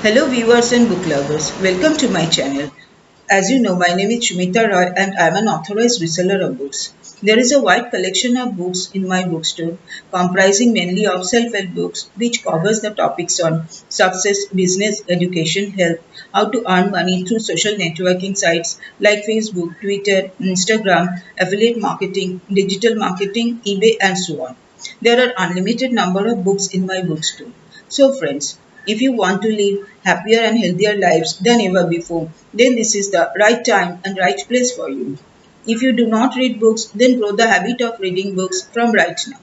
Hello viewers and book lovers, welcome to my channel. As you know, my name is Shumita Roy and I am an authorized reseller of books. There is a wide collection of books in my bookstore comprising mainly of self-help books which covers the topics on success, business, education, health, how to earn money through social networking sites like Facebook, Twitter, Instagram, affiliate marketing, digital marketing, eBay and so on. There are unlimited number of books in my bookstore. So friends, if you want to live happier and healthier lives than ever before, then this is the right time and right place for you. If you do not read books, then grow the habit of reading books from right now.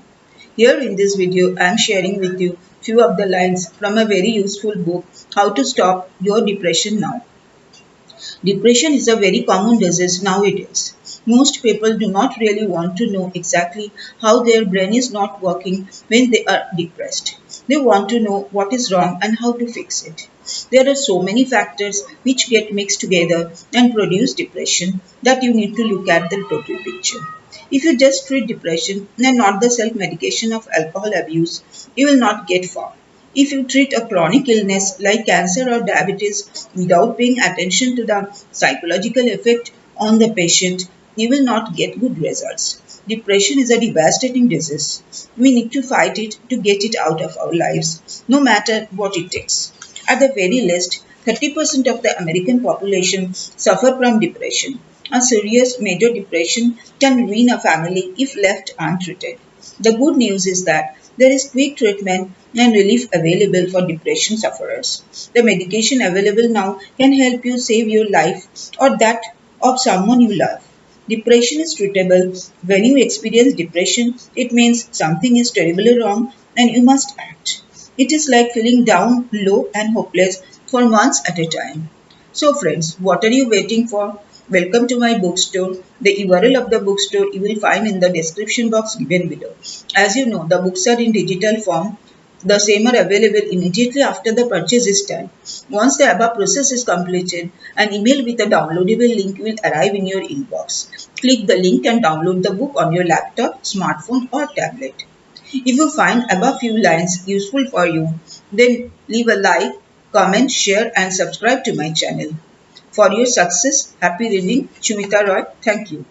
Here in this video, I am sharing with you few of the lines from a very useful book, How to Stop Your Depression Now. Depression is a very common disease nowadays. Most people do not really want to know exactly how their brain is not working when they are depressed. They want to know what is wrong and how to fix it. There are so many factors which get mixed together and produce depression that you need to look at the total picture. If you just treat depression and not the self-medication of alcohol abuse, you will not get far. If you treat a chronic illness like cancer or diabetes without paying attention to the psychological effect on the patient, you will not get good results. Depression is a devastating disease. We need to fight it to get it out of our lives, no matter what it takes. At the very least, 30% of the American population suffer from depression. A serious major depression can ruin a family if left untreated. The good news is that there is quick treatment and relief available for depression sufferers. The medication available now can help you save your life or that of someone you love. Depression is treatable. When you experience depression, it means something is terribly wrong and you must act. It is like feeling down, low, and hopeless for months at a time. So, friends, what are you waiting for? Welcome to my bookstore. The URL of the bookstore you will find in the description box given below. As you know, the books are in digital form. The same are available immediately after the purchase is done. Once the above process is completed, an email with a downloadable link will arrive in your inbox. Click the link and download the book on your laptop, smartphone or tablet. If you find above few lines useful for you, then leave a like, comment, share and subscribe to my channel. For your success, happy reading, Shumita Roy. Thank you.